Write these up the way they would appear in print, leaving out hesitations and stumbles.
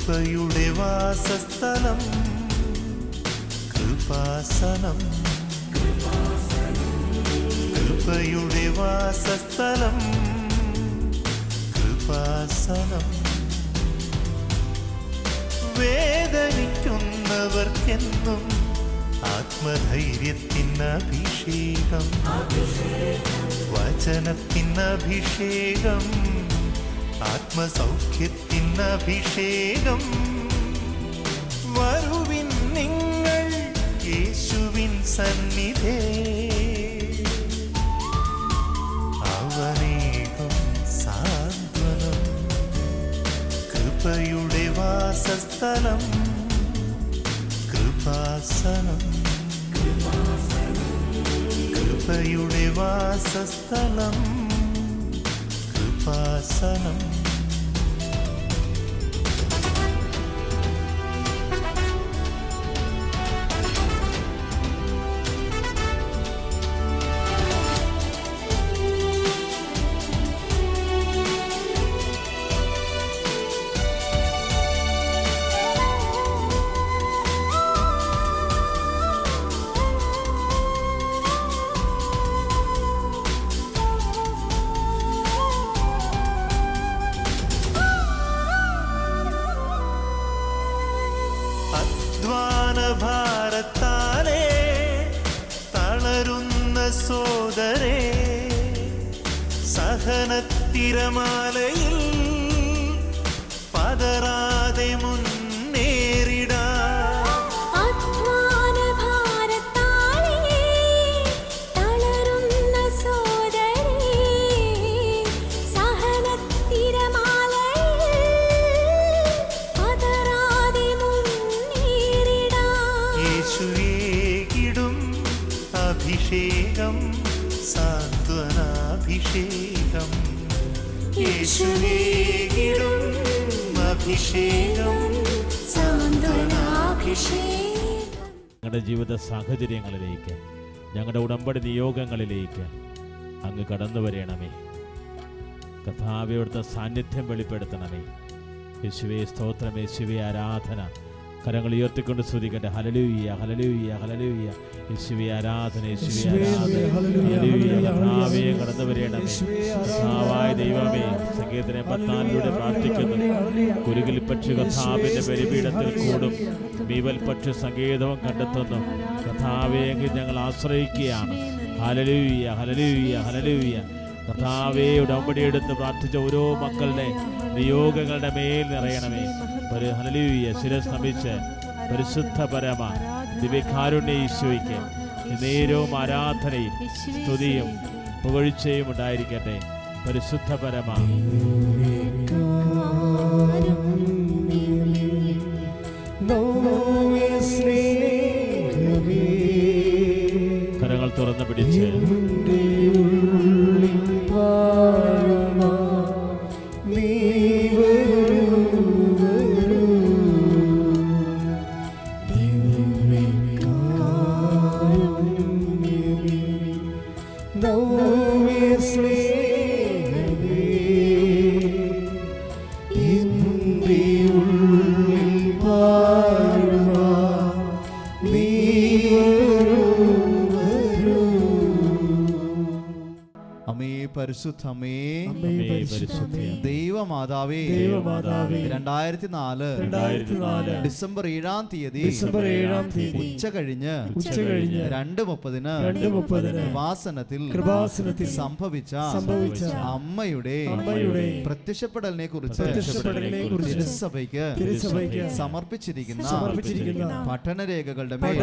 കൃപയുടെ വാസസ്ഥലം കൃപാസനം, കൃപയുടെ വാസസ്ഥലം കൃപാസനം. വേദനിക്കുന്നവർക്കെന്നും ആത്മധൈര്യത്തിനഭിഷേകം, വചനത്തിനഭിഷേകം, ആത്മസൗഖ്യത്തിനഭിഷേകം. വരുവിൻ നിങ്ങൾ യേശുവിൻ സന്നിധേ, അവനേകും സാന്ത്വനം. കൃപയുടെ വാസസ്ഥലം കൃപാസനം, കൃപയുടെ വാസസ്ഥലം കൃപാസനം. ഭാരത്താലേ തളരുന്ന സോദരേ, സഹനത്തിരമാലയിൽ പതറാതെ മുന്നേറിടാ. അഭിഷേകം സാന്ത്വനാഭിഷേകം, യേശുവേകിടും അഭിഷേകം സാന്ത്വനാഭിഷേകം. ഞങ്ങളുടെ ജീവിത സാഹചര്യങ്ങളിലേക്ക്, ഞങ്ങളുടെ ഉടമ്പടി നിയോഗങ്ങളിലേക്ക് അങ്ങ് കടന്നു വരണമേ. കർത്താവേ, അവിടുത്തെ സാന്നിധ്യം വെളിപ്പെടുത്തണമേ. യേശുവേ സ്തോത്രം, യേശുവേ ആരാധന. കരങ്ങൾ ഉയർത്തിക്കൊണ്ട് സ്തുതിക്കട്ടെ. Hallelujah, hallelujah, hallelujah. യേശുവേ ആരാധന, യേശുവേ ആരാധന. ഹല്ലേലൂയ. കർത്താവേ കടന്നു വരണമേ. കർത്താവായ ദൈവമേ, സങ്കീർത്തനം 14 പ്രാർത്ഥിക്കുന്നു. കുരുകിൽ പക്ഷി കർത്താവിന്റെ ബലിപീഠത്തിൽ കൂടും, മീവൽ പക്ഷി സംഗീതവും കണ്ടെത്തുന്നു. കർത്താവേ, എങ്കിൽ ഞങ്ങൾ ആശ്രയിക്കുകയാണ്. Hallelujah, hallelujah, hallelujah. കർത്താവേ, ഉടമ്പടിയെടുത്ത് പ്രാർത്ഥിച്ച ഓരോ മക്കളുടെ നിയോഗങ്ങളുടെ മേൽ നിറയണമേ. ഹല്ലേലൂയ. ശിരസ് നമിച്ച് പരിശുദ്ധ പരമ ദിവ്യകാരുണ്യ ഈശോയ്ക്ക് നേരവും ആരാധനയും സ്തുതിയും പുകഴ്ചയും ഉണ്ടായിരിക്കട്ടെ. പരിശുദ്ധ പരമ കരങ്ങൾ തുറന്നു പിടിച്ച് പരിശുദ്ധമേ, ദൈവമാതാവേ, 2004 ഡിസംബർ 7-ാം തീയതി ഉച്ച കഴിഞ്ഞ് 2:30 കൃപാസനത്തിൽ സംഭവിച്ച അമ്മയുടെ പ്രത്യക്ഷപ്പെടലിനെ കുറിച്ച് തിരുസഭയ്ക്ക് സമർപ്പിച്ചിരിക്കുന്ന പഠനരേഖകളുടെ മേൽ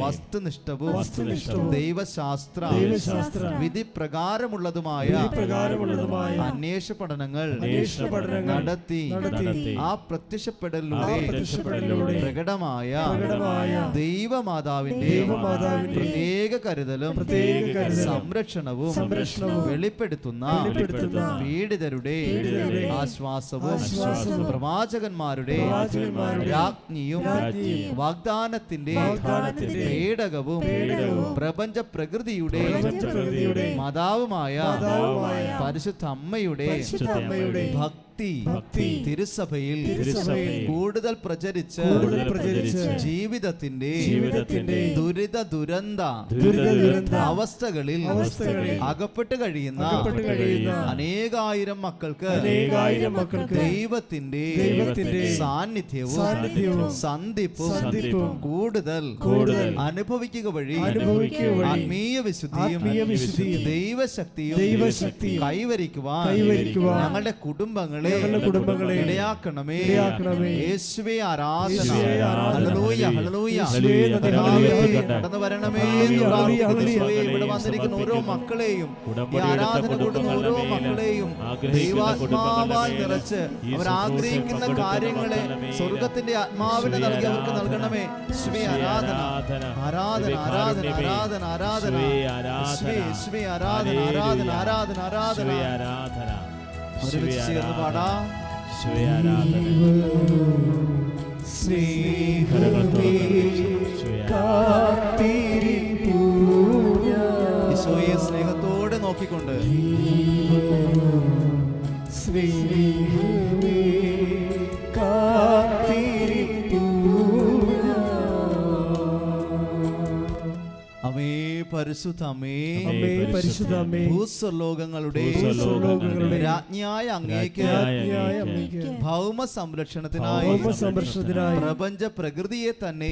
വസ്തുനിഷ്ഠവും ദൈവശാസ്ത്ര വിധി പ്രകാരമുള്ളതുമായ അന്വേഷണ പഠനങ്ങൾ നടത്തി ആ പ്രത്യക്ഷപ്പെടലിലൂടെ പ്രകടമായ ദൈവമാതാവിന്റെ പ്രത്യേക കരുതലും സംരക്ഷണവും വെളിപ്പെടുത്തുന്ന പീഡിതരുടെ ആശ്വാസവും പ്രവാചകന്മാരുടെ രാജ്ഞിയും വാഗ്ദാനത്തിന്റെ പേടകവും പ്രപഞ്ച പ്രകൃതിയുടെ മാതാവുമായ പരിശുദ്ധ അമ്മയുടെ ഭക്തി ഭക്തി തിരുസഭയിൽ തിരുസഭയിൽ കൂടുതൽ പ്രചരിച്ച് ജീവിതത്തിന്റെ ദുരിത ദുരന്ത അവസ്ഥകളിൽ അകപ്പെട്ട് കഴിയുന്ന അനേകായിരം മക്കൾക്ക് ദൈവത്തിന്റെ സാന്നിധ്യവും സന്ധിപ്പും കൂടുതൽ അനുഭവിക്കുക വഴി ആത്മീയ വിശുദ്ധിയും ദൈവശക്തിയും കൈവരിക്കുവാൻ ഞങ്ങളുടെ കുടുംബങ്ങളെ ഇടയാക്കണമേ. യേശുവേ ആരാധന. Hallelujah hallelujah. കടന്നു വരണമേ. ഇവിടെ വന്നിരിക്കുന്ന ഓരോ മക്കളെയും ഈ ആരാധന കൂടുന്ന ഓരോ മക്കളെയും ദൈവാത്മാവാൽ നിറച്ച് അവർ ആഗ്രഹിക്കുന്ന കാര്യങ്ങളെ സ്വർഗത്തിന്റെ ആത്മാവിനെ നൽകി അവർക്ക് നൽകണമേ. യേശുവേ ആരാധന ആരാധന ആരാധന ആരാധന ആരാധന യേശുവേ ആരാധന ആരാധന ആരാധന ആരാധന ഒരുമിച്ച് ചേർന്ന് പാടാം. ഈശോയെ സ്നേഹത്തോടെ നോക്കിക്കൊണ്ട് അമേ പരിശുദ്ധമേ ഭൂസ്വർലോകങ്ങളുടെ രാജ്ഞിയായ അങ്ങേക്ക് ഭൗമ സംരക്ഷണത്തിനായി പ്രപഞ്ച പ്രകൃതിയെ തന്നെ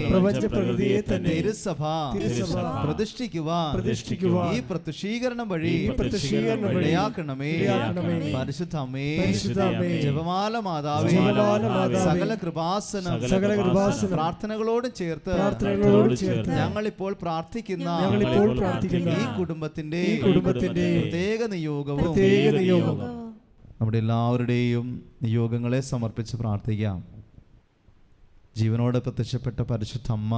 തിരുസഭ പ്രതിഷ്ഠിക്കുവാൻ ഈ പ്രത്യക്ഷീകരണം വഴി ഇടയാക്കണമേ. പരിശുദ്ധമേ ജപമാല മാതാവേ സകല കൃപാസനം പ്രാർത്ഥനകളോടും ചേർത്ത് ഞങ്ങളിപ്പോൾ പ്രാർത്ഥിക്കുന്ന ഈ കുടുംബത്തിന്റെ പ്രത്യേക നിയോഗവും നമ്മുടെ എല്ലാവരുടെയും നിയോഗങ്ങളെ സമർപ്പിച്ച് പ്രാർത്ഥിക്കാം. ജീവനോടെ പ്രത്യക്ഷപ്പെട്ട പരിശുദ്ധ അമ്മ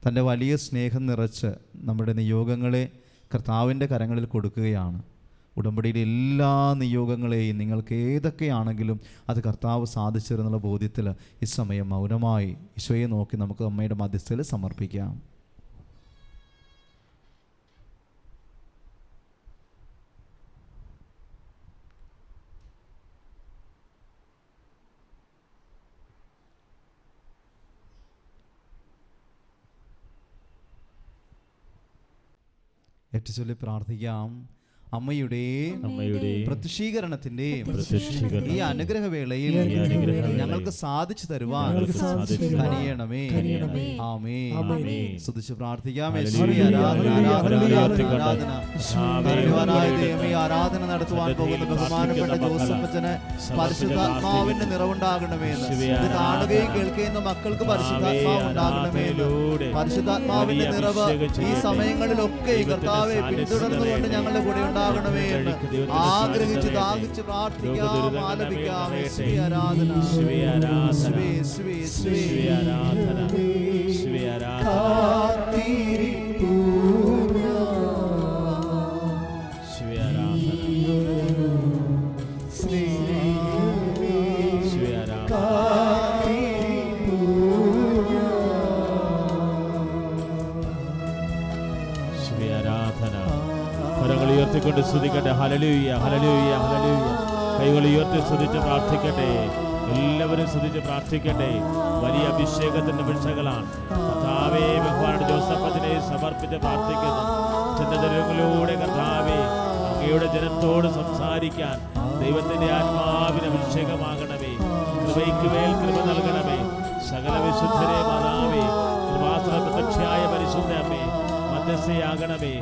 തൻ്റെ വലിയ സ്നേഹം നിറച്ച് നമ്മുടെ നിയോഗങ്ങളെ കർത്താവിൻ്റെ കരങ്ങളിൽ കൊടുക്കുകയാണ്. ഉടമ്പടിയിലെ എല്ലാ നിയോഗങ്ങളെയും നിങ്ങൾക്ക് ഏതൊക്കെയാണെങ്കിലും അത് കർത്താവ് സാധിച്ചിരുന്നുള്ള ബോധ്യത്തിൽ ഈ സമയം മൗനമായി ഈശോയെ നോക്കി നമുക്ക് അമ്മയുടെ മധ്യസ്ഥയിൽ സമർപ്പിക്കാം. ഏറ്റുചൊല്ലി പ്രാർത്ഥിക്കാം. അമ്മയുടെ പ്രത്യക്ഷീകരണത്തിന്റെ ഈ അനുഗ്രഹവേളയിൽ ഞങ്ങൾക്ക് സാധിച്ചു തരുവാൻ കനിയണമേ. ആമേൻ. സ്തുതിച്ച് പ്രാർത്ഥിക്കാം. ആരാധന നടത്തുവാൻ പോകുന്ന ബഹുമാനപ്പെട്ട ജോസഫ് അച്ഛന് പരിശുദ്ധാത്മാവിന്റെ നിറവുണ്ടാകണമേ. ഇത് കാണുകയും കേൾക്കുന്ന മക്കൾക്ക് പരിശുദ്ധാത്മാവ് ഉണ്ടാകണമേ. പരിശുദ്ധാത്മാവിന്റെ നിറവ് ഈ സമയങ്ങളിലൊക്കെ കർത്താവെ പിന്തുടർന്നുകൊണ്ട് ഞങ്ങളുടെ കൂടെ ഉണ്ടാകണമേ എന്ന് ആഗ്രഹിച്ച് ദാഹിച്ച് പ്രാർത്ഥിക്കാം, ആലപിക്കാം. ആരാധന ഉയർത്തിക്കൊണ്ട് സ്തുതിക്കട്ടെ. Hallelujah hallelujah hallelujah. കൈകൾ ഉയർത്തി സ്തുതിച്ച് പ്രാർത്ഥിക്കട്ടെ. എല്ലാവരും സ്തുതിച്ച് പ്രാർത്ഥിക്കട്ടെ. വലിയ അഭിഷേകത്തിന്റെ വിഷകളാണ്. കർത്താവേ ബഹുമാനപ്പെട്ട ജോസഫ് അച്ഛനെ സമർപ്പിച്ച് പ്രാർത്ഥിക്കുന്നു. ചിന്തകളിലൂടെ കർത്താവേ അങ്ങയുടെ ജനത്തോട് സംസാരിക്കാൻ ദൈവത്തിന്റെ ആത്മാവിന് അഭിഷേകമാകണമേ. കൃപയ്ക്ക് മേൽ കൃപ നൽകണമേ. സകല വിശുദ്ധരെ മാതാവേ കൃപാസന പ്രത്യക്ഷയായ പരിശുദ്ധ അമ്മേ മധ്യസ്ഥയാകണമേ.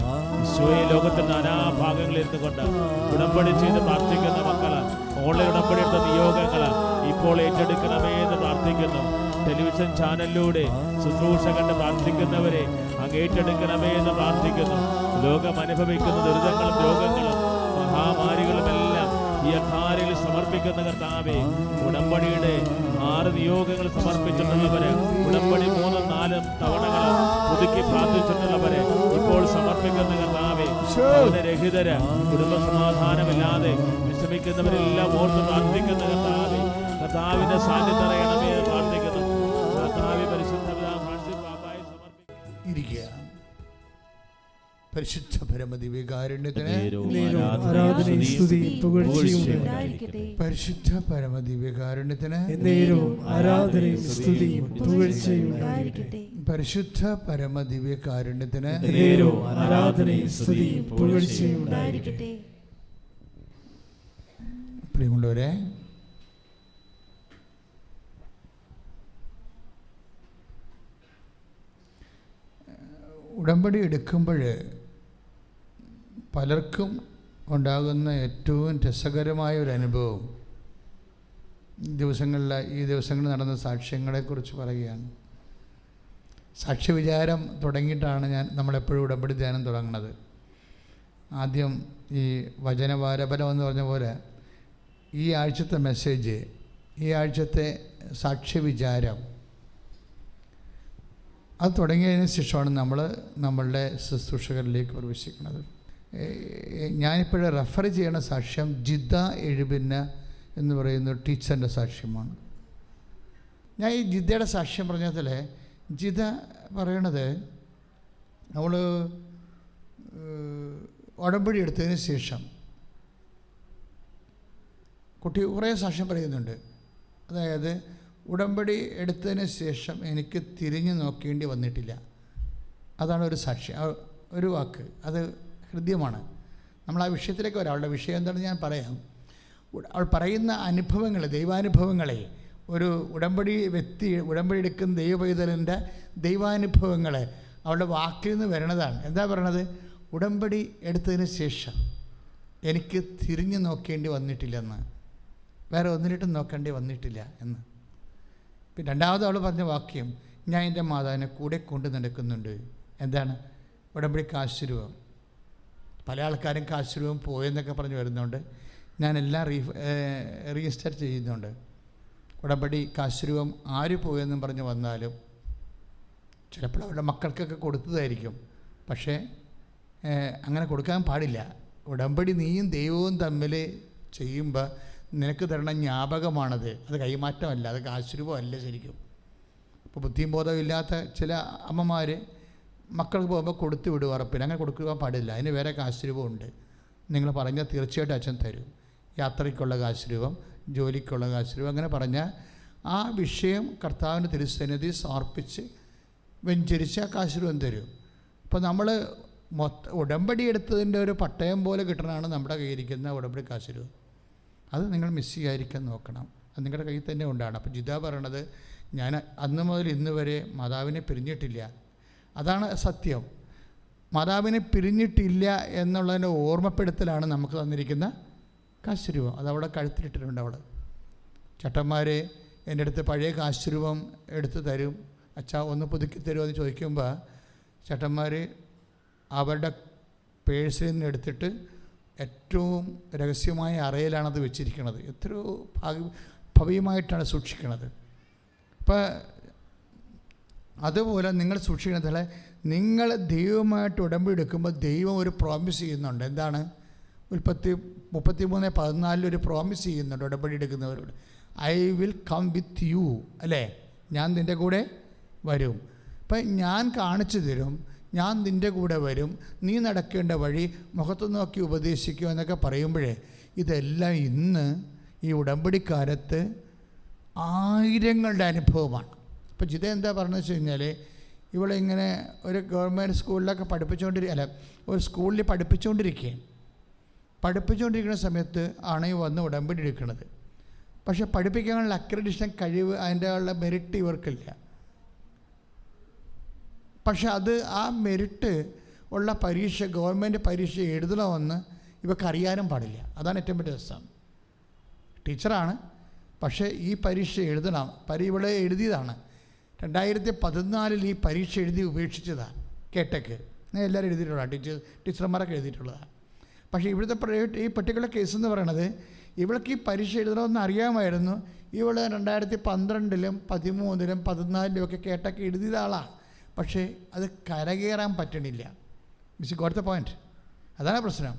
ഈശോയെ ലോകത്തിന്റെ നാനാഭാഗങ്ങളിൽ ഇരുന്നുകൊണ്ട് ഉടമ്പടി ചെയ്ത് പ്രാർത്ഥിക്കുന്ന മക്കള് ഓൺലൈൻ ഉടമ്പടി എടുത്ത നിയോഗങ്ങൾ ഇപ്പോൾ ഏറ്റെടുക്കണമേ എന്ന് പ്രാർത്ഥിക്കുന്നു. ടെലിവിഷൻ ചാനലിലൂടെ ശുശ്രൂഷ കണ്ട് പ്രാർത്ഥിക്കുന്നവരെ അങ്ങ് ഏറ്റെടുക്കണമേ എന്ന് പ്രാർത്ഥിക്കുന്നു. ലോകം അനുഭവിക്കുന്ന ദുരിതങ്ങളും രോഗങ്ങളും മഹാമാരികളുമെല്ലാം ഈ അധാരയിൽ സമർപ്പിക്കുന്ന കർത്താവേ, ഉടമ്പടിയുടെ 6 നിയോഗങ്ങൾ സമർപ്പിച്ചിട്ടുള്ളവരെ, ഉടമ്പടി 3-4 തവണകൾ പുതുക്കി പ്രാർത്ഥിച്ചിട്ടുള്ളവരെ ഇപ്പോൾ സമർപ്പിക്കുന്ന കർത്താവേ, രഹിതര് കുടുംബസമാധാനമില്ലാതെ വിശ്രമിക്കുന്നവരെല്ലാം ഓർത്ത് പ്രാർത്ഥിക്കുന്ന കർത്താവേ, കർത്താവിന്റെ സാന്നിധ്യം അറിയണമേ എന്ന് പ്രാർത്ഥിക്കുന്നു. കർത്താവേ പരിശുദ്ധ പിതാവ് ഫ്രാൻസിസ് പാപ്പായെ സമർപ്പിക്കുന്നു. പരിശുദ്ധ പരമദിവ്യകാരുണ്യത്തിന് ആരാധനയും സ്തുതിയും പുകഴ്ചയും പരിശുദ്ധ പരമദിവ്യകാരുണ്യത്തിന് ആരാധനയും സ്തുതിയും പുകഴ്ചയും ഉണ്ടായിരിക്കട്ടെ. പരിശുദ്ധ പരമദിവ്യകാരുണ്യത്തിന് ആരാധനയും സ്തുതിയും പുകഴ്ചയും ഉണ്ടായിരിക്കട്ടെ. പ്രിയമുള്ളവരെ, ഉടമ്പടി എടുക്കുമ്പോൾ പലർക്കും ഉണ്ടാകുന്ന ഏറ്റവും രസകരമായ ഒരു അനുഭവം ഈ ദിവസങ്ങളിൽ നടന്ന സാക്ഷ്യങ്ങളെക്കുറിച്ച് പറയുകയാണ്. സാക്ഷ്യവിചാരം തുടങ്ങിയിട്ടാണ് നമ്മളെപ്പോഴും ഉടമ്പടി ധ്യാനം തുടങ്ങുന്നത്. ആദ്യം ഈ വചനവാരഫലം എന്ന് പറഞ്ഞ പോലെ ഈ ആഴ്ചത്തെ മെസ്സേജ്, ഈ ആഴ്ചത്തെ സാക്ഷ്യവിചാരം, അത് തുടങ്ങിയതിന് ശേഷമാണ് നമ്മളുടെ ശുശ്രൂഷകരിലേക്ക് പ്രവേശിക്കുന്നത്. ഞാനിപ്പോഴും റെഫർ ചെയ്യണ സാക്ഷ്യം ജിദ്ദ എഴുപിന്ന എന്ന് പറയുന്ന ടീച്ചറിൻ്റെ സാക്ഷ്യമാണ്. ഞാൻ ഈ ജിദ്ദയുടെ സാക്ഷ്യം പറഞ്ഞതിൽ ജിദ്ദ പറയണത്, നമ്മൾ ഉടമ്പടി എടുത്തതിന് ശേഷം കുട്ടി കുറേ സാക്ഷ്യം പറയുന്നുണ്ട്. അതായത് ഉടമ്പടി എടുത്തതിന് ശേഷം എനിക്ക് തിരിഞ്ഞു നോക്കേണ്ടി വന്നിട്ടില്ല. അതാണ് ഒരു സാക്ഷ്യം, ഒരു വാക്ക്. അത് ഹൃദ്യമാണ്. നമ്മൾ ആ വിഷയത്തിലേക്ക് വരാം. അവളുടെ വിഷയം എന്താണെന്ന് ഞാൻ പറയാം. അവൾ പറയുന്ന അനുഭവങ്ങളെ, ദൈവാനുഭവങ്ങളെ, ഒരു ഉടമ്പടി എടുക്കുന്ന ദൈവപൈതലിൻ്റെ ദൈവാനുഭവങ്ങളെ അവളുടെ വാക്കിൽ നിന്ന് വരണതാണ്. എന്താ പറയണത്? ഉടമ്പടി എടുത്തതിന് ശേഷം എനിക്ക് തിരിഞ്ഞു നോക്കേണ്ടി വന്നിട്ടില്ലെന്ന്, വേറെ ഒന്നിലിട്ടും നോക്കേണ്ടി വന്നിട്ടില്ല എന്ന്. പിന്നെ രണ്ടാമത് അവൾ പറഞ്ഞ വാക്യം, ഞാൻ എൻ്റെ മാതാവിനെ കൂടെ കൊണ്ട് നടക്കുന്നുണ്ട്. എന്താണ്? ഉടമ്പടി കാശുരൂപം. പല ആൾക്കാരും കാശുരൂപം പോയെന്നൊക്കെ പറഞ്ഞ് വരുന്നുണ്ട്. ഞാനെല്ലാം റീസ്റ്റാർട്ട് ചെയ്യുന്നുണ്ട്. ഉടമ്പടി കാശുരൂപം ആര് പോയെന്നും പറഞ്ഞ് വന്നാലും ചിലപ്പോൾ അവരുടെ മക്കൾക്കൊക്കെ കൊടുത്തതായിരിക്കും. പക്ഷേ അങ്ങനെ കൊടുക്കാൻ പാടില്ല. ഉടമ്പടി നീയും ദൈവവും തമ്മിൽ ചെയ്യുമ്പോൾ നിനക്ക് തരണ ജ്ഞാപകമാണത്. അത് കൈമാറ്റമല്ല, അത് കാശുരൂപമല്ല ശരിക്കും. ഇപ്പോൾ ബുദ്ധിയും ബോധവും ഇല്ലാത്ത ചില അമ്മമാർ മക്കൾക്ക് പോകുമ്പോൾ കൊടുത്തു വിടുക ഉറപ്പില്ല. അങ്ങനെ കൊടുക്കാൻ പാടില്ല. അതിന് വേറെ കാശുരൂപമുണ്ട്. നിങ്ങൾ പറഞ്ഞാൽ തീർച്ചയായിട്ടും അച്ഛൻ തരും. യാത്രയ്ക്കുള്ള കാശുരൂപം, ജോലിക്കുള്ള കാശുരൂപം, അങ്ങനെ പറഞ്ഞാൽ ആ വിഷയം കർത്താവിൻ്റെ തിരുസന്നിധി സമർപ്പിച്ച് വെഞ്ചരിച്ച് ആ കാശുരൂപം തരും. അപ്പോൾ നമ്മൾ ഉടമ്പടി എടുത്തതിൻ്റെ ഒരു പട്ടയം പോലെ കിട്ടണതാണ് നമ്മുടെ കയ്യിരിക്കുന്ന ഉടമ്പടി കാശുരൂപം. അത് നിങ്ങൾ മിസ് ചെയ്യാതിരിക്കാൻ നോക്കണം. അത് നിങ്ങളുടെ കയ്യിൽ തന്നെ ഉണ്ടാണ്. അപ്പോൾ ജിദ പറയണത്, ഞാൻ അന്ന് മുതൽ ഇന്ന് വരെ മാതാവിനെ പിരിഞ്ഞിട്ടില്ല. അതാണ് സത്യം. മാതാവിനെ പിരിഞ്ഞിട്ടില്ല എന്നുള്ളതിൻ്റെ ഓർമ്മപ്പെടുത്തലാണ് നമുക്ക് തന്നിരിക്കുന്ന കാശുരൂപം. അതവിടെ കഴുത്തിലിട്ടിട്ടുണ്ട്. അവൾ ചട്ടന്മാർ എൻ്റെ അടുത്ത് പഴയ കാശുരൂപം എടുത്ത് തരും, അച്ഛാ ഒന്ന് പുതുക്കി തരുമോ എന്ന് ചോദിക്കുമ്പോൾ ചട്ടന്മാർ അവരുടെ പേഴ്സിൽ നിന്ന് എടുത്തിട്ട് ഏറ്റവും രഹസ്യമായ അറയിലാണത് വെച്ചിരിക്കുന്നത്. എത്രയോ ഭവ്യമായിട്ടാണ് സൂക്ഷിക്കുന്നത്. അപ്പോൾ അതുപോലെ നിങ്ങൾ സൂക്ഷിക്കുന്നതിൽ നിങ്ങൾ ദൈവമായിട്ട് ഉടമ്പടി എടുക്കുമ്പോൾ ദൈവം ഒരു പ്രോമിസ് ചെയ്യുന്നുണ്ട്. എന്താണ്? ഉൽപ്പത്തി 33:14 ഒരു പ്രോമിസ് ചെയ്യുന്നുണ്ട് ഉടമ്പടി എടുക്കുന്നവരോട്. I will come with you, അല്ലേ? ഞാൻ നിൻ്റെ കൂടെ വരും. അപ്പം ഞാൻ കാണിച്ചു തരും, ഞാൻ നിൻ്റെ കൂടെ വരും, നീ നടക്കേണ്ട വഴി മുഖത്ത് നോക്കി ഉപദേശിക്കും എന്നൊക്കെ പറയുമ്പോഴേ ഇതെല്ലാം ഇന്ന് ഈ ഉടമ്പടിക്കാലത്ത് ആയിരങ്ങളുടെ അനുഭവമാണ്. ഇപ്പോൾ ജിത എന്താ പറഞ്ഞതെന്ന് വെച്ച് കഴിഞ്ഞാൽ, ഇവളിങ്ങനെ ഒരു ഗവൺമെൻറ് സ്കൂളിലൊക്കെ ഒരു സ്കൂളിൽ പഠിപ്പിച്ചുകൊണ്ടിരിക്കുന്ന സമയത്ത് ആണ് ഈ വന്ന് ഉടമ്പടി എടുക്കുന്നത്. പക്ഷേ പഠിപ്പിക്കാനുള്ള അക്രഡിഷൻ കഴിവ്, അതിൻ്റെ ഉള്ള മെറിറ്റ് ഇവർക്കില്ല. പക്ഷെ അത് ആ മെറിറ്റ് ഉള്ള പരീക്ഷ, ഗവൺമെൻറ് പരീക്ഷ എഴുതണമെന്ന് ഇവക്കറിയാനും പാടില്ല. അതാണ് ഏറ്റവും വലിയ രസം. ടീച്ചറാണ്, പക്ഷേ ഈ പരീക്ഷ എഴുതണം. ഇവളെ എഴുതിയതാണ് 2014 ഈ പരീക്ഷ എഴുതി ഉപേക്ഷിച്ചതാണ്. കേട്ടക്ക് എല്ലാവരും എഴുതിയിട്ടുള്ളതാണ്, ടീച്ചർമാരൊക്കെ എഴുതിയിട്ടുള്ളതാണ്. പക്ഷേ ഇവിടുത്തെ ഈ പെർട്ടിക്കുലർ കേസ് എന്ന് പറയണത്, ഇവൾക്ക് ഈ പരീക്ഷ എഴുതണമെന്ന് അറിയാമായിരുന്നു. ഇവൾ 2012-ലും 2013-ലും 2014-ലും ഒക്കെ കേട്ടൊക്കെ എഴുതിയ ആളാണ്. പക്ഷേ അത് കരകയറാൻ പറ്റണില്ല. Miss got the point. അതാണ് പ്രശ്നം.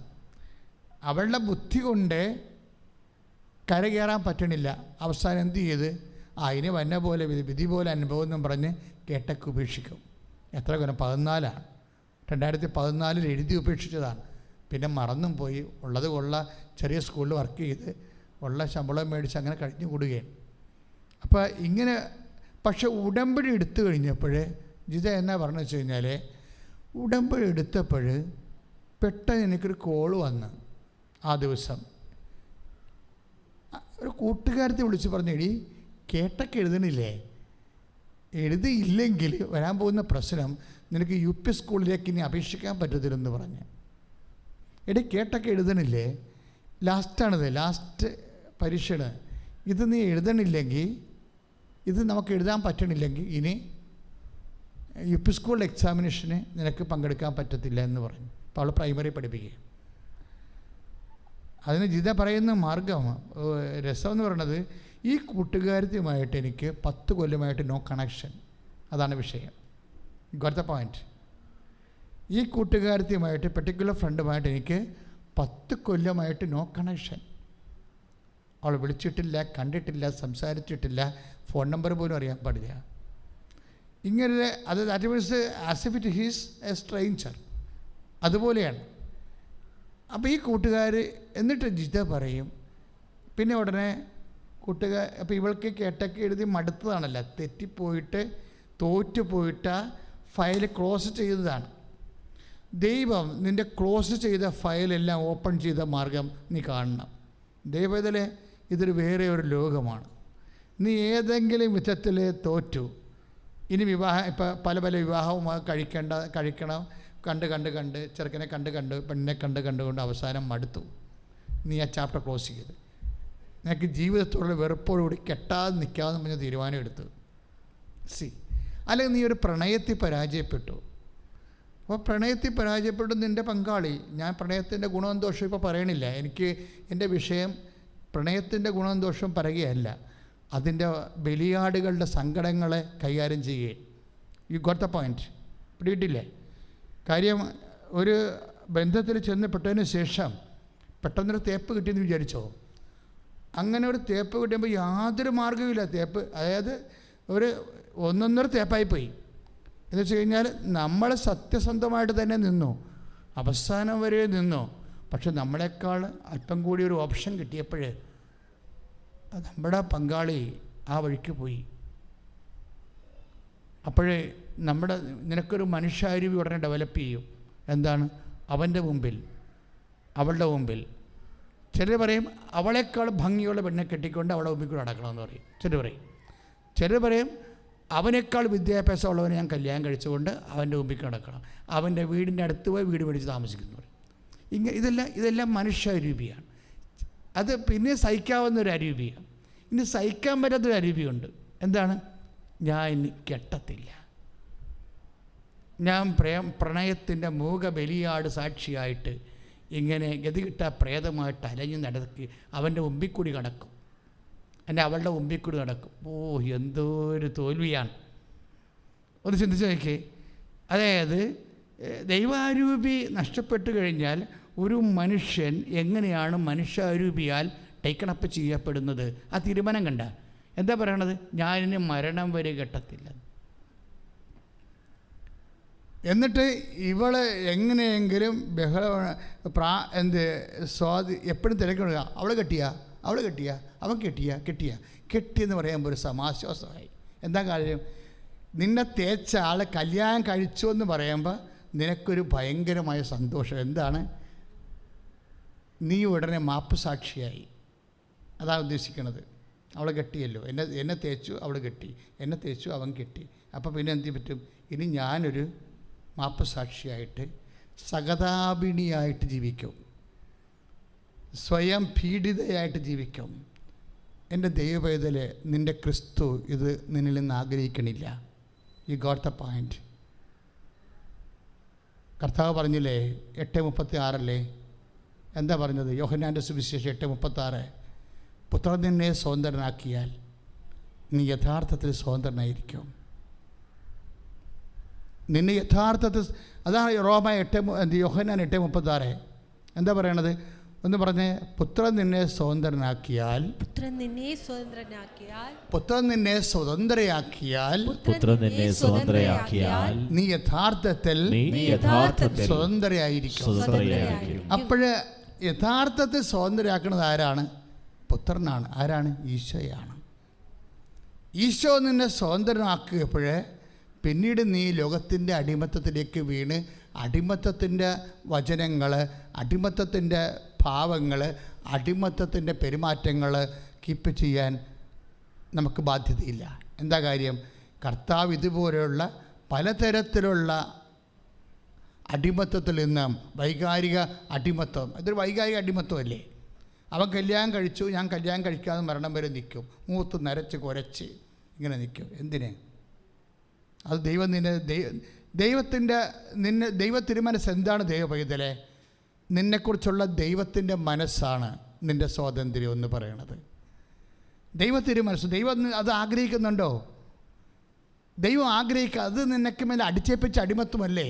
അവളുടെ ബുദ്ധി കൊണ്ട് കരകയറാൻ പറ്റണില്ല. അവസാനം എന്ത് ചെയ്ത്, അതിന് വന്ന പോലെ വിധി പോലെ അനുഭവം എന്നും പറഞ്ഞ് കേട്ടൊക്കെ ഉപേക്ഷിക്കും. എത്ര കൊല്ലം? 14 2014 എഴുതി ഉപേക്ഷിച്ചതാണ്. പിന്നെ മറന്നും പോയി. ഉള്ളത് ചെറിയ സ്കൂളിൽ വർക്ക് ചെയ്ത് ഉള്ള ശമ്പളം മേടിച്ച് അങ്ങനെ കഴിഞ്ഞു കൂടുകയാണ്. അപ്പോൾ ഇങ്ങനെ. പക്ഷെ ഉടമ്പടി എടുത്തു കഴിഞ്ഞപ്പോൾ ജിത എന്നാ പറഞ്ഞു വെച്ച് കഴിഞ്ഞാൽ, ഉടമ്പടി എടുത്തപ്പോൾ പെട്ടെന്ന് എനിക്കൊരു കോള് വന്ന് ആ ദിവസം ഒരു കൂട്ടുകാരത്തെ വിളിച്ച് പറഞ്ഞു, എടി കേട്ടൊക്കെ എഴുതണില്ലേ, എഴുതിയില്ലെങ്കിൽ വരാൻ പോകുന്ന പ്രശ്നം നിനക്ക് UP സ്കൂളിലേക്ക് ഇനി അപേക്ഷിക്കാൻ പറ്റത്തില്ലെന്ന് പറഞ്ഞ്. എടി കേട്ടൊക്കെ എഴുതണില്ലേ, ലാസ്റ്റ് പരീക്ഷയാണ്, ഇത് നീ എഴുതണില്ലെങ്കിൽ, ഇത് നമുക്ക് എഴുതാൻ പറ്റണില്ലെങ്കിൽ ഇനി UP സ്കൂൾ എക്സാമിനേഷന് നിനക്ക് പങ്കെടുക്കാൻ പറ്റത്തില്ല എന്ന് പറഞ്ഞു. അപ്പോൾ അവൾ പ്രൈമറി പഠിപ്പിക്കുക. അതിന് ജിത പറയുന്ന മാർഗം രസമെന്ന് പറയുന്നത്, ഈ കൂട്ടുകാരത്തിയുമായിട്ട് എനിക്ക് 10 കൊല്ലമായിട്ട് നോ കണക്ഷൻ. അതാണ് വിഷയം. Got the point. ഈ കൂട്ടുകാരത്തിയുമായിട്ട് പെർട്ടിക്കുലർ ഫ്രണ്ടുമായിട്ട് എനിക്ക് 10 കൊല്ലമായിട്ട് നോ കണക്ഷൻ. അവൾ വിളിച്ചിട്ടില്ല, കണ്ടിട്ടില്ല, സംസാരിച്ചിട്ടില്ല, ഫോൺ നമ്പർ പോലും അറിയാൻ പാടില്ല. ഇങ്ങനെ അത് that means as if it he's A stranger. അതുപോലെയാണ്. അപ്പോൾ ഈ കൂട്ടുകാർ എന്നിട്ട് ജിത പറയും, പിന്നെ ഉടനെ അപ്പോൾ ഇവൾക്ക് കേട്ടൊക്കെ എഴുതി മടുത്തതാണല്ലോ, തെറ്റിപ്പോയിട്ട് തോറ്റുപോയിട്ട് ഫയൽ ക്ലോസ് ചെയ്തതാണ്. ദൈവം നിൻ്റെ ക്ലോസ് ചെയ്ത ഫയലെല്ലാം ഓപ്പൺ ചെയ്ത മാർഗം നീ കാണണം. ദൈവത്തിലെ ഇതൊരു വേറെ ഒരു ലോകമാണ്. നീ ഏതെങ്കിലും വിധത്തിൽ തോറ്റു, ഇനി ഇപ്പം പല വിവാഹവും കഴിക്കണം, കണ്ട് ചെറുക്കനെ കണ്ട് പെണ്ണിനെ കണ്ടുകൊണ്ട് അവസാനം മടുത്തു. നീ ആ ചാപ്റ്റർ ക്ലോസ് ചെയ്ത് നിനക്ക് ജീവിതത്തോടുള്ള വെറുപ്പോടുകൂടി കെട്ടാതെ നിൽക്കാമെന്ന് പറഞ്ഞ തീരുമാനം എടുത്തു. അല്ലെങ്കിൽ നീ ഒരു പ്രണയത്തിൽ പരാജയപ്പെട്ടു. അപ്പോൾ പ്രണയത്തിൽ പരാജയപ്പെട്ടു നിൻ്റെ പങ്കാളി. ഞാൻ പ്രണയത്തിൻ്റെ ഗുണവും ദോഷവും ഇപ്പോൾ പറയണില്ല. എനിക്ക് എൻ്റെ വിഷയം പ്രണയത്തിൻ്റെ ഗുണവും ദോഷവും പറയുകയല്ല, അതിൻ്റെ ബലിയാടുകളുടെ സങ്കടങ്ങളെ കൈകാര്യം ചെയ്യുകയും. You got the point. പിടിയിട്ടില്ലേ കാര്യം? ഒരു ബന്ധത്തിൽ ചെന്നപ്പെട്ടതിന് ശേഷം പെട്ടെന്നൊരു തേപ്പ് കിട്ടിയെന്ന് വിചാരിച്ചോ? അങ്ങനെ ഒരു തേപ്പ് കിട്ടിയപ്പോൾ യാതൊരു മാർഗ്ഗവുമില്ല. തേപ്പ് അതായത് ഒരു ഒന്നൊന്നര തേപ്പായിപ്പോയി. എന്ന് വെച്ച് കഴിഞ്ഞാൽ നമ്മൾ സത്യസന്ധമായിട്ട് തന്നെ നിന്നു, അവസാനം വരെ നിന്നു. പക്ഷെ നമ്മളെക്കാൾ അല്പം കൂടി ഒരു ഓപ്ഷൻ കിട്ടിയപ്പോൾ നമ്മുടെ പങ്കാളി ആ വഴിക്ക് പോയി. അപ്പോഴേ നിനക്കൊരു മനുഷ്യാരൂപി ഉടനെ ഡെവലപ്പ് ചെയ്യും. എന്താണ്? അവൻ്റെ മുമ്പിൽ, അവളുടെ മുമ്പിൽ. ചിലർ പറയും അവളെക്കാൾ ഭംഗിയുള്ള പെണ്ണെ കെട്ടിക്കൊണ്ട് അവളെ മുമ്പിൽ കൂടെ നടക്കണമെന്ന് പറയും. ചിലർ പറയും അവനേക്കാൾ വിദ്യാഭ്യാസം ഉള്ളവനെ ഞാൻ കല്യാണം കഴിച്ചുകൊണ്ട് അവൻ്റെ മുമ്പിൽ നടക്കണം, അവൻ്റെ വീടിൻ്റെ അടുത്ത് പോയി വീട് മേടിച്ച് താമസിക്കുന്നു. ഇതെല്ലാം മനുഷ്യാരൂപിയാണ്. അത് പിന്നെ സഹിക്കാവുന്നൊരു അരൂപിയാണ്. ഇനി സഹിക്കാൻ പറ്റാത്തൊരു അരൂപിയുണ്ട്. എന്താണ്? ഞാൻ ഇനി കെട്ടത്തില്ല, ഞാൻ പ്രണയത്തിൻ്റെ മൂക ബലിയാട് സാക്ഷിയായിട്ട് ഇങ്ങനെ ഗതികിട്ട പ്രേതമായിട്ട് അലഞ്ഞു നടക്കി അവൻ്റെ മുമ്പിൽ കൂടി കടക്കും, അവളുടെ മുമ്പിൽ കൂടി നടക്കും. ഓ, എന്തോ ഒരു തോൽവിയാണ്. ഒന്ന് ചിന്തിച്ച് നോക്കിയേ. അതായത് ദൈവാരൂപി നഷ്ടപ്പെട്ടു കഴിഞ്ഞാൽ ഒരു മനുഷ്യൻ എങ്ങനെയാണ് മനുഷ്യാരൂപിയാൽ ടേക്കണപ്പ് ചെയ്യപ്പെടുന്നത്? ആ തീരുമാനം കണ്ട എന്താ പറയണത്? ഞാനിനി മരണം വരെ കെട്ടത്തില്ല. എന്നിട്ട് ഇവളെ എങ്ങനെയെങ്കിലും എപ്പോഴും തിരക്കിടുക. അവൾ കെട്ടിയ അവൻ കെട്ടിയെന്ന് പറയുമ്പോൾ ഒരു സമാശ്വാസമായി. എന്താ കാര്യം? നിന്നെ തേച്ച ആളെ കല്യാണം കഴിച്ചു എന്ന് പറയുമ്പോൾ നിനക്കൊരു ഭയങ്കരമായ സന്തോഷം. എന്താണ്? നീ ഉടനെ മാപ്പ് സാക്ഷിയായി. അതാണ് ഉദ്ദേശിക്കുന്നത്. അവളെ കെട്ടിയല്ലോ, എന്നെ തേച്ചു അവൾ കെട്ടി, എന്നെ തേച്ചു അവൻ കെട്ടി. അപ്പോൾ പിന്നെ എന്ത് പറ്റും? ഇനി ഞാനൊരു മാപ്പ് സാക്ഷിയായിട്ട് സഹതാപിണിയായിട്ട് ജീവിക്കും, സ്വയം പീഡിതയായിട്ട് ജീവിക്കും. എൻ്റെ ദൈവവേദലെ, നിൻ്റെ ക്രിസ്തു ഇത് നിന്നിൽ നിന്ന് ആഗ്രഹിക്കണില്ല. You got the point. കർത്താവ് പറഞ്ഞില്ലേ 8:36 എന്താ പറഞ്ഞത്? യോഹന്നാൻ്റെ സുവിശേഷം 8:36, പുത്രൻ നിന്നെ സ്വതന്ത്രനാക്കിയാൽ നീ യഥാർത്ഥത്തിൽ സ്വതന്ത്രനായിരിക്കും. നിന്നെ യഥാർത്ഥത്തിൽ, അതാണ് യോഹന്നാൻ 8:36 എന്താ പറയണത്? ഒന്ന് പറഞ്ഞേ, പുത്രൻ നിന്നെ സ്വതന്ത്രനാക്കിയാൽ, പുത്രൻ നിന്നെ സ്വതന്ത്രനാക്കിയാൽ, പുത്രൻ നിന്നെ സ്വതന്ത്രയാക്കിയാൽ, പുത്രൻ നിന്നെ സ്വതന്ത്രയാക്കിയാൽ നീ യഥാർത്ഥത്തിൽ സ്വതന്ത്രയായിരിക്കും. അപ്പോഴ് യഥാർത്ഥത്തിൽ സ്വതന്ത്രയാക്കുന്നത് ആരാണ്? പുത്രനാണ്. ആരാണ്? ഈശോയാണ്. ഈശോ നിന്നെ സ്വതന്ത്രനാക്കിയപ്പോഴേ പിന്നീട് നീ ലോകത്തിൻ്റെ അടിമത്തത്തിലേക്ക് വീണ് അടിമത്തത്തിൻ്റെ വചനങ്ങൾ, അടിമത്തത്തിൻ്റെ ഭാവങ്ങൾ, അടിമത്തത്തിൻ്റെ പെരുമാറ്റങ്ങൾ കീപ്പ് ചെയ്യാൻ നമുക്ക് ബാധ്യതയില്ല. എന്താ കാര്യം? കർത്താവ് ഇതുപോലെയുള്ള പലതരത്തിലുള്ള അടിമത്തത്തിൽ നിന്നും, വൈകാരിക അടിമത്തം, ഇതൊരു വൈകാരിക അടിമത്തമല്ലേ? അവൻ കല്യാണം കഴിച്ചു, ഞാൻ കല്യാണം കഴിക്കാതെ മരണം വരെ നിൽക്കും, മൂത്ത് നരച്ച് കുരച്ച് ഇങ്ങനെ നിൽക്കും. എന്തിന്? അത് ദൈവം ദൈവ തിരുമനസ് എന്താണ്? ദൈവ പൈതലെ, നിന്നെക്കുറിച്ചുള്ള ദൈവത്തിൻ്റെ മനസ്സാണ് നിൻ്റെ സ്വാതന്ത്ര്യം എന്ന് പറയണത്. ദൈവ തിരുമനസ്, ദൈവം അത് ആഗ്രഹിക്കുന്നുണ്ടോ? ദൈവം ആഗ്രഹിക്കുക, അത് നിനക്ക് മേലെ അടിച്ചേപ്പിച്ച അടിമത്വമല്ലേ?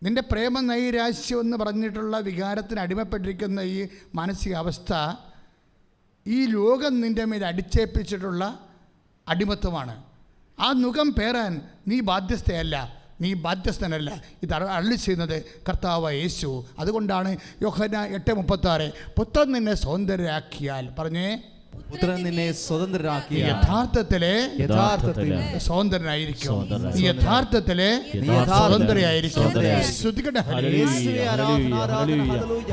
നിൻ്റെ പ്രേമ നൈരാശ്യം എന്ന് പറഞ്ഞിട്ടുള്ള വികാരത്തിന് അടിമപ്പെട്ടിരിക്കുന്ന ഈ മാനസികാവസ്ഥ ഈ ലോകം നിൻ്റെ മേൽ അടിച്ചേപ്പിച്ചിട്ടുള്ള അടിമത്വമാണ്. ആ നുകം പേറാൻ നീ ബാധ്യസ്ഥയല്ല, നീ ബാധ്യസ്ഥനല്ല. ഇത് അരുളി ചെയ്യുന്നത് കർത്താവായ യേശു. അതുകൊണ്ടാണ് യോഹന്നാൻ 8:36 പുത്രൻ നിന്നെ സ്വതന്ത്രരാക്കിയാൽ, പറഞ്ഞേ, പുത്രൻ നിന്നെ സ്വതന്ത്രരാക്കിയാൽ യഥാർത്ഥത്തിലെ സ്വതന്ത്രനായിരിക്കും. നീ യഥാർത്ഥത്തിലെ സ്വതന്ത്രയായിരിക്കും. ശ്രദ്ധിക്കട്ടെ,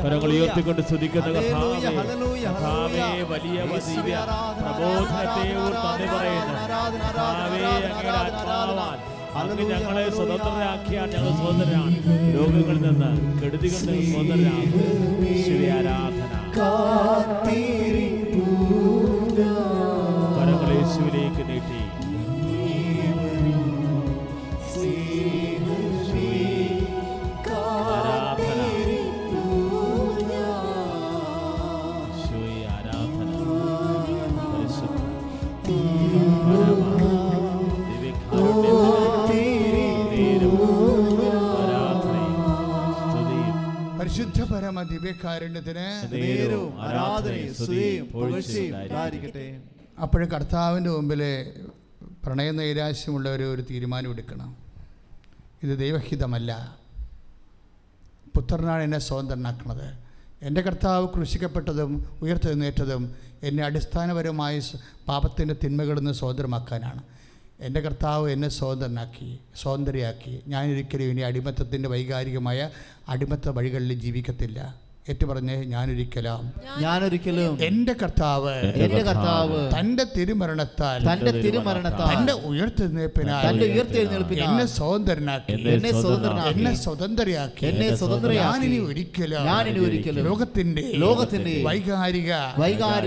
കരങ്ങൾ ഉയർത്തിക്കൊണ്ട് സ്തുതിക്കുന്ന കർത്താവേ, വലിയ പ്രബോധനത്തെ നന്ദി പറയുന്നു. കർത്താവേ, അങ്ങയുടെ ആത്മാവാൽ അങ്ങ് ഞങ്ങളെ സ്വതന്ത്രരാക്കിയാൽ ഞങ്ങൾ സ്വതന്ത്രരാണ്. രോഗങ്ങളിൽ നിന്ന്, കെടുതികളിൽ നിന്ന് സ്വതന്ത്രരാണ്. ശിവ ആരാധന. കരങ്ങൾ യേശുവിലേക്ക് നീട്ടി ആരാധന. ശിവ ആരാധന. പരിശുദ്ധ പരിശുദ്ധ പരമ ദിവ്യകാരുണ്യത്തിന് അപ്പോഴും കർത്താവിൻ്റെ മുമ്പിൽ പ്രണയനൈരാശ്യമുള്ള ഒരു തീരുമാനം എടുക്കണം. ഇത് ദൈവഹിതമല്ല. പുത്രനാണ് എന്നെ സ്വതന്ത്രനാക്കുന്നത്. എൻ്റെ കർത്താവ് ക്രൂശിക്കപ്പെട്ടതും ഉയർത്തെഴുന്നേറ്റതും എന്നെ അടിസ്ഥാനപരമായ പാപത്തിൻ്റെ തിന്മകളിൽ നിന്ന് സ്വതന്ത്രമാക്കാനാണ്. എൻ്റെ കർത്താവ് എന്നെ സ്വതന്ത്രയാക്കി. ഞാനൊരിക്കലും ഇനി അടിമത്തത്തിൻ്റെ വൈകാരികമായ അടിമത്ത വഴികളിൽ ജീവിക്കത്തില്ല. ഏറ്റുപറഞ്ഞ്, ഞാനൊരിക്കലും എൻ്റെ കർത്താവ് തൻ്റെ തിരുമരണത്താൽ തൻ്റെ ഉയർത്തെഴുന്നേൽപ്പിനാൽ എന്നെ സ്വതന്ത്രനാക്കി, എന്നെ സ്വതന്ത്രയാക്കി. ഞാനിനി ഒരിക്കലും ലോകത്തിന്റെ വൈകാരിക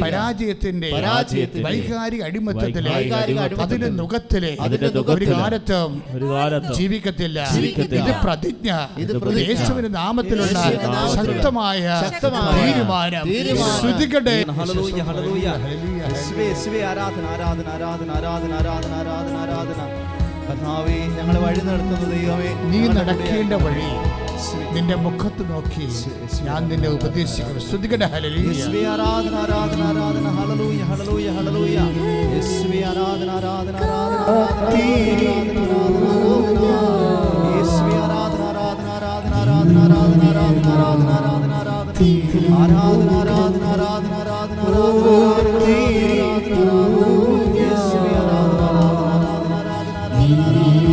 പരാജയത്തിന്റെ വൈകാരിക അടിമത്തത്തിലെ അതിന്റെ നുഖത്തിലെ ഒരു കാലത്തും ജീവിക്കത്തില്ല. ഇത് പ്രതിജ്ഞ. യേശുവിന്റെ നാമത്തിലുള്ള ശക്തമായ തീരുമാനം. ശ്രദ്ധിക്കട്ടെ. ഞങ്ങളെ വഴി നടത്തുന്ന ദൈവമേ, നീ നടക്കേണ്ട വഴി നിന്റെ മുഖത്ത് നോക്കി ഞാൻ നിന്നെ ഉപദേശിക്കും. ശ്രദ്ധിക്കട്ടെ. ഹല്ലേലൂയ. ആരാധന ആരാധന ആരാധന. Hallelujah hallelujah hallelujah. യേശുവേ ആരാധന ആരാധന ആരാധന ആരാധന. യേശുവേ ആരാധന ആരാധന ആരാധന ആരാധന ആരാധന ആരാധന ആരാധന ആരാധന ആരാധന ആരാധന ആരാധന ആരാധന ആരാധന ആരാധന. യേശുവേ ആരാധന ആരാധന ആരാധന ആരാധന ആരാധന. Hallelujah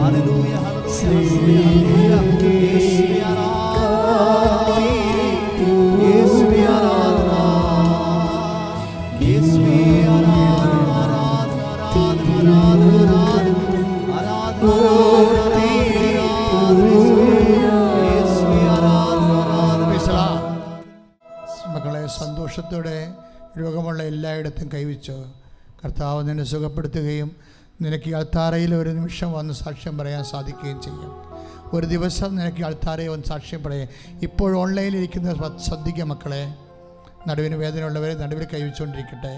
hallelujah hallelujah. യേശുവേ ആരാധന. യേശുവേ ആരാധന. യേശുവേ ആരാധന ആരാധന ആരാധന ആരാധന ആരാധന. മക്കളെ, സന്തോഷത്തോടെ രോഗമുള്ള എല്ലായിടത്തും കൈവച്ചോ. കർത്താവ് നിന്നെ സുഖപ്പെടുത്തുകയും നിനക്ക് ഈ അൾത്താരയിൽ ഒരു നിമിഷം വന്ന് സാക്ഷ്യം പറയാൻ സാധിക്കുകയും ചെയ്യും. ഒരു ദിവസം നിനക്ക് അൾത്താരയിൽ വന്ന് സാക്ഷ്യം പറയാം. ഇപ്പോൾ ഓൺലൈനിൽ ഇരിക്കുന്ന ശ്രദ്ധിക്കുക മക്കളെ. നടുവിന് വേദനയുള്ളവരെ നടുവിൽ കൈവച്ചുകൊണ്ടിരിക്കട്ടെ.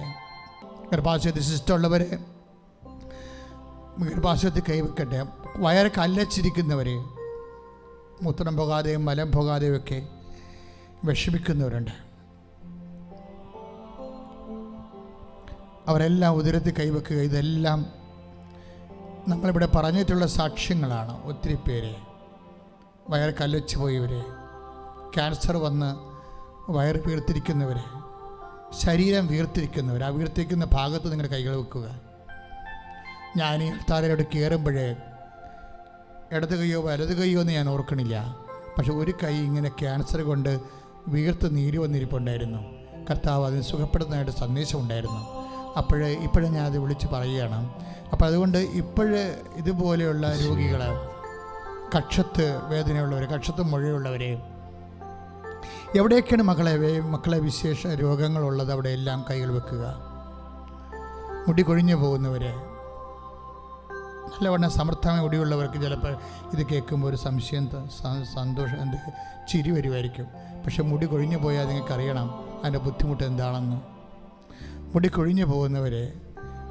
ഗർഭാശയത്തിൽ ശിഷ്ടമുള്ളവർ ഗർഭാശയത്തിൽ കൈവെക്കട്ടെ. വയറ് കല്ലച്ചിരിക്കുന്നവർ, മൂത്രം പോകാതെയും മലം പോകാതെയും ഒക്കെ വിഷമിക്കുന്നവരുണ്ട്. അവരെല്ലാം ഉദരത്തിൽ കൈവെക്കുക. ഇതെല്ലാം നമ്മളിവിടെ പറഞ്ഞിട്ടുള്ള സാക്ഷ്യങ്ങളാണ്. ഒത്തിരി പേര് വയറ് കല്ലൊച്ചു പോയവർ, ക്യാൻസർ വന്ന് വയറ് വീർത്തിരിക്കുന്നവർ, ശരീരം വീർത്തിരിക്കുന്നവർ, ആ വീർത്തിരിക്കുന്ന ഭാഗത്ത് നിങ്ങളുടെ കൈകൾ വെക്കുക. ഞാൻ ഈ അൾത്താരയോട് കയറുമ്പോഴേ ഇടത് കൈയോ വലത് കൈയോ എന്ന് ഞാൻ ഓർക്കണില്ല, പക്ഷെ ഒരു കൈ ഇങ്ങനെ ക്യാൻസർ കൊണ്ട് വീർത്ത് നീര് വന്നിരിപ്പുണ്ടായിരുന്നു. കർത്താവ് അതിന് സുഖപ്പെടുന്നതായിട്ട് സന്ദേശമുണ്ടായിരുന്നു. ഇപ്പോഴും ഞാനത് വിളിച്ച് പറയുകയാണ്. അപ്പോൾ അതുകൊണ്ട് ഇതുപോലെയുള്ള രോഗികൾ, കക്ഷത്ത് വേദനയുള്ളവർ, കക്ഷത്ത് മുഴയുള്ളവർ, എവിടെയൊക്കെയാണ് മക്കളെ വിശേഷ രോഗങ്ങളുള്ളത് അവിടെ എല്ലാം കൈകൾ വെക്കുക. മുടി കൊഴിഞ്ഞു പോകുന്നവർ, നല്ലവണ്ണം സമർത്ഥമായ മുടിയുള്ളവർക്ക് ചിലപ്പോൾ ഇത് കേൾക്കുമ്പോൾ ഒരു സംശയം, സന്തോഷം, ചിരി വരുമായിരിക്കും. പക്ഷെ മുടി കൊഴിഞ്ഞു പോയാൽ നിങ്ങൾക്കറിയണം അതിൻ്റെ ബുദ്ധിമുട്ട് എന്താണെന്ന്. മുടി കൊഴിഞ്ഞു പോകുന്നവരെ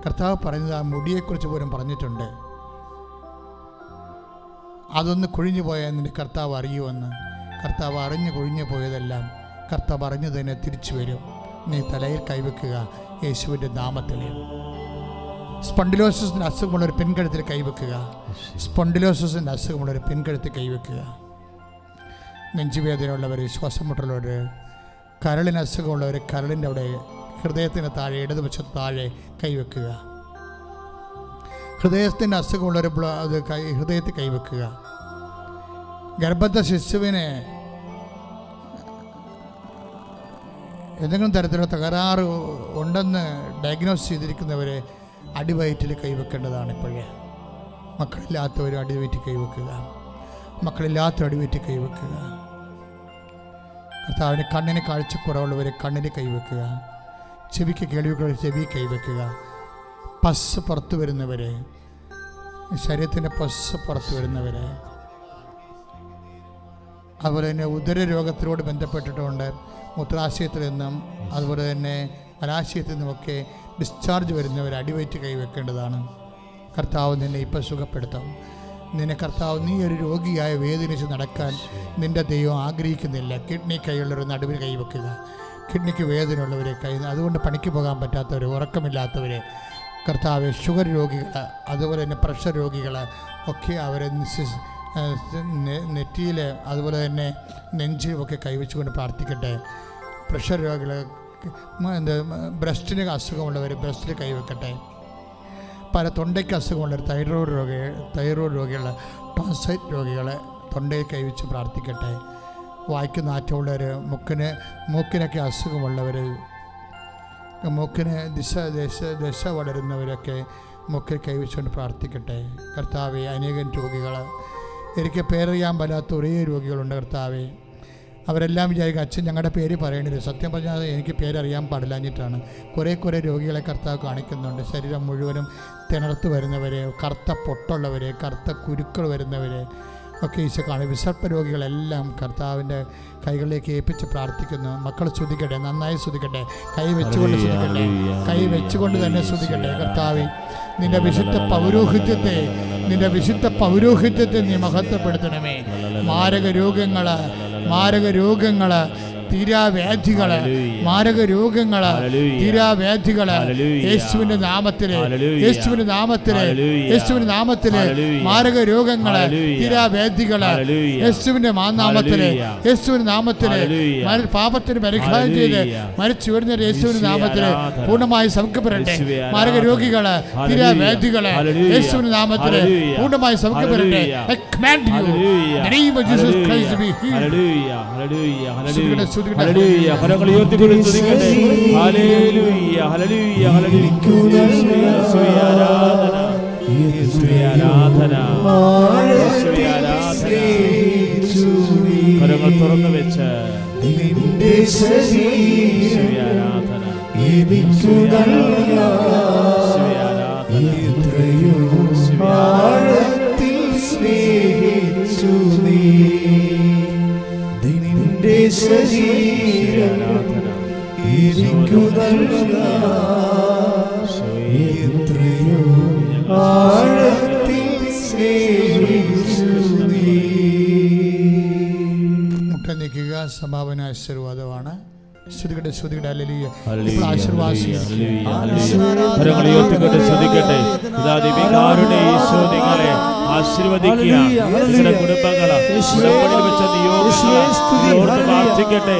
കർത്താവ് പറഞ്ഞത് ആ മുടിയെക്കുറിച്ച് പോലും പറഞ്ഞിട്ടുണ്ട്. അതൊന്ന് കൊഴിഞ്ഞു പോയാൽ നിൻ്റെ കർത്താവ് അറിയുമെന്ന്. കർത്താവ് അറിഞ്ഞ് കൊഴിഞ്ഞു പോയതെല്ലാം കർത്താവ് അറിഞ്ഞു തന്നെ തിരിച്ചു വരും. നീ തലയിൽ കൈവെക്കുക യേശുവിൻ്റെ നാമത്തിൽ. സ്പോണ്ടിലോസിസിൻ്റെ അസുഖമുള്ളൊരു പെൺകഴുത്തിൽ കൈവെക്കുക. സ്പോണ്ടിലോസിസിൻ്റെ അസുഖമുള്ളൊരു പെൺകഴുത്തിൽ കൈവെക്കുക. നെഞ്ചുവേദനയുള്ളവർ, ശ്വാസം മുട്ടലുള്ളവർ, കരളിന് അസുഖമുള്ളവർ കരളിൻ്റെ അവിടെ, ഹൃദയത്തിന് താഴെ ഇടതുപക്ഷത്ത് താഴെ കൈവെക്കുക. ഹൃദയത്തിൻ്റെ അസുഖമുള്ളവർ ഹൃദയത്തിൽ കൈവെക്കുക. ഗർഭസ്ഥ ശിശുവിനെ എന്തെങ്കിലും തരത്തിലുള്ള തകരാറ് ഉണ്ടെന്ന് ഡയഗ്നോസ് ചെയ്തിരിക്കുന്നവരെ അടിവയറ്റിൽ കൈവെക്കേണ്ടതാണ്. ഇപ്പോഴേ മക്കളില്ലാത്തവരും അടിവയറ്റിൽ കൈവെക്കുക. മക്കളില്ലാത്തവരും അടിവയറ്റിൽ കൈവെക്കുക. കർത്താവിന് കണ്ണിന് കാഴ്ചക്കുറവുള്ളവരെ കണ്ണിന് കൈവെക്കുക. ചെവിക്ക് കേൾവിക്കുള്ള ചെവി കൈവെക്കുക. പസ് പുറത്തു വരുന്നവരെ, ശരീരത്തിൻ്റെ പസ് പുറത്തു വരുന്നവരെ, അതുപോലെ തന്നെ ഉദരരോഗത്തിനോട് ബന്ധപ്പെട്ടിട്ടുണ്ട്. മൂത്രാശയത്തിൽ നിന്നും അതുപോലെ തന്നെ മലാശയത്തിൽ നിന്നുമൊക്കെ ഡിസ്ചാർജ് വരുന്നവർ അടിവയറ്റ് കൈവെക്കേണ്ടതാണ്. കർത്താവ് നിന്നെ ഇപ്പം സുഖപ്പെടുത്തും. നിന്നെ കർത്താവ്, നീ ഒരു രോഗിയായ വേദനിച്ച് നടക്കാൻ നിൻ്റെ ദൈവം ആഗ്രഹിക്കുന്നില്ല. കിഡ്നി കൈയുള്ളവർ നടുവിൽ കൈവെക്കുക. കിഡ്നിക്ക് വേദനയുള്ളവരെ അതുകൊണ്ട് പണിക്ക് പോകാൻ പറ്റാത്തവർ, ഉറക്കമില്ലാത്തവർ, കർത്താവ് ഷുഗർ രോഗികൾ, അതുപോലെ തന്നെ പ്രഷർ രോഗികൾ ഒക്കെ അവരെ നെറ്റിയിൽ അതുപോലെ തന്നെ നെഞ്ചിലുമൊക്കെ കൈവച്ചുകൊണ്ട് പ്രാർത്ഥിക്കട്ടെ. പ്രഷർ രോഗികൾ, ബ്രസ്റ്റിന് അസുഖമുള്ളവർ ബ്രസ്റ്റിൽ കൈവെക്കട്ടെ. പല തൊണ്ടയ്ക്ക് അസുഖമുള്ളവർ, തൈറോയ്ഡ് രോഗികൾ, ടോൺസൈറ്റ് രോഗികൾ തൊണ്ടയിൽ കൈവച്ച് പ്രാർത്ഥിക്കട്ടെ. വായ്ക്ക് നാറ്റമുള്ളവർ, മൂക്കിനൊക്കെ അസുഖമുള്ളവർ, മൂക്കിന് ദശ വളരുന്നവരൊക്കെ മൂക്കിൽ കൈവച്ചുകൊണ്ട് പ്രാർത്ഥിക്കട്ടെ. കർത്താവെ, അനേകം രോഗികൾ, എനിക്ക് പേരറിയാൻ പറ്റാത്ത ഒരേ രോഗികളുണ്ട് കർത്താവെ. അവരെല്ലാം വിചാരിക്കും അച്ഛൻ ഞങ്ങളുടെ പേര് പറയണില്ല. സത്യം പറഞ്ഞാൽ എനിക്ക് പേരറിയാൻ പാടില്ലാഞ്ഞിട്ടാണ്. കുറേ രോഗികളെ കർത്താവ് കാണിക്കുന്നുണ്ട്. ശരീരം മുഴുവനും തിണർത്ത് വരുന്നവരെ, കറുത്ത പൊട്ടുള്ളവരെ, കറുത്ത കുരുക്കൾ വരുന്നവരെ ഒക്കെ ഈശോ കാണും. വിസർപ്പ രോഗികളെല്ലാം കർത്താവിൻ്റെ കൈകളിലേക്ക് ഏൽപ്പിച്ച് പ്രാർത്ഥിക്കുന്നു. മക്കൾ സ്തുതിക്കട്ടെ, നന്നായി സ്തുതിക്കട്ടെ, കൈ വെച്ചുകൊണ്ട് സ്തുതിക്കട്ടെ, കൈ വെച്ചുകൊണ്ട് തന്നെ സ്തുതിക്കട്ടെ. കർത്താവേ, നിന്റെ വിശുദ്ധ പൗരോഹിത്യത്തെ നീ മഹത്വപ്പെടുത്തണമേ. മാരക രോഗങ്ങള്, തീരാവ്യാധികള്, മാരക രോഗങ്ങള്, തീരാവ്യാധികള് യേശുവിന്റെ നാമത്തില് മാരക രോഗങ്ങള്, തീരാവ്യാധികള് യേശുവിന്റെ നാമത്തില് പാപത്തിന് പരിഹാരം ചെയ്ത് മരിച്ചു വരുന്ന യേശുവിന്റെ നാമത്തില് പൂർണ്ണമായി സൗഖ്യപ്പെടട്ടെ. മാരക രോഗികള്, തീരാവ്യാധികള് യേശുവിന്റെ നാമത്തില് പൂർണ്ണമായി സൗഖ്യപ്പെടട്ടെ. I command you in the name of Jesus Christ to be healed. ഹല്ലേലൂയ. കരങ്ങൾ ഉയർത്തിക്കൊണ്ട് സ്തുതിക്കട്ടെ. Hallelujah, hallelujah, hallelujah. യേശുവേ ആരാധന, യേശുവേ ആരാധന, യേശുവേ ആരാധന. കരങ്ങൾ തുറന്നു വെച്ച് യേശുവേ ആരാധന, യേശുവേ ആരാധന, യേശുവേ ആരാധന. ശരീരം എനിക്കു എത്രയോ ആഴത്തിൽ മുട്ട നീക്കുക. സംഭാവന ആശീർവാദമാണ്. ശ്രുതികട്ടെ ശ്രുതികട്ടെ ഹല്ലേലൂയ. ഹല്ലേലൂയ, ഇപ്പോൾ ആശീർവാദം ഹല്ലേലൂയ, ഹല്ലേലൂയ. കരങ്ങൾ ഉയർത്തിക്കൊണ്ട് സ്തുതിക്കട്ടെ. ഇതാ ദിവ്യകാരുണ്യ യേശു നിങ്ങളെ ആശീർവദിക്കുക. നിങ്ങളുടെ കുടുംബങ്ങളെ ഉടമ്പടി വെച്ച നിയോഗങ്ങളെ ഓർത്ത് പ്രാർത്ഥിക്കട്ടെ.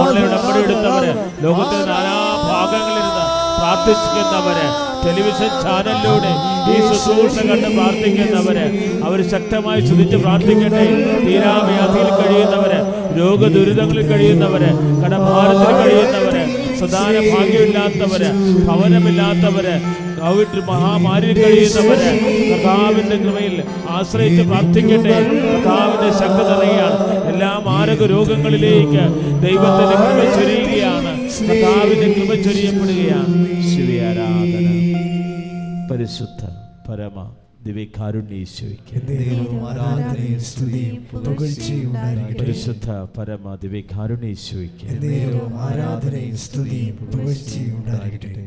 ഓൺലൈൻ ഉടമ്പടി എടുത്തവര്, ലോകത്തിന്റെ നാനാ ഭാഗങ്ങളിലിരുന്ന് പ്രാർത്ഥിക്കുന്നവര്, ടെലിവിഷൻ ചാനലിലൂടെ ഈ ശുശ്രൂഷ കണ്ട് പ്രാർത്ഥിക്കുന്നവര്, അവർ ശക്തമായി സ്തുതിച്ച് പ്രാർത്ഥിക്കട്ടെ. തീരാവ്യാധിയിൽ കഴിയുന്നവര്, രോഗദുരിതങ്ങളിൽ കഴിയുന്നവര്, കടഭാരത്തിൽ കഴിയുന്നവര്, സദാന ഭാഗ്യമില്ലാത്തവര്, ഭവനമില്ലാത്തവര്, കോവിഡ് മഹാമാരിയിൽ കഴിയുന്നവര്, കർത്താവിന്റെ കൃപയിൽ ആശ്രയിച്ച് പ്രാർത്ഥിക്കട്ടെ. കർത്താവിന്റെ ശക്തി നിറയുകയാണ്. എല്ലാ മാരക രോഗങ്ങളിലേക്ക് ദൈവത്തിന്റെ കൃപ ചൊരിയുകയാണ്. കർത്താവിന്റെ കൃപ ചൊരിയപ്പെടുകയാണ്. ശിവ ആരാധന. പരിശുദ്ധ പരമ ദിവ്യകാരുണ്യേശ്വരിക്ക് ആരാധനയും സ്തുതിയും പുകഴ്ചയും ഉണ്ടായിരിക്കട്ടെ. പരിശുദ്ധ പരമ ദിവ്യകാരുണ്യേശ്വരിക്ക് ആരാധനയും സ്തുതിയും പുകഴ്ചയും ഉണ്ടായിരിക്കട്ടെ.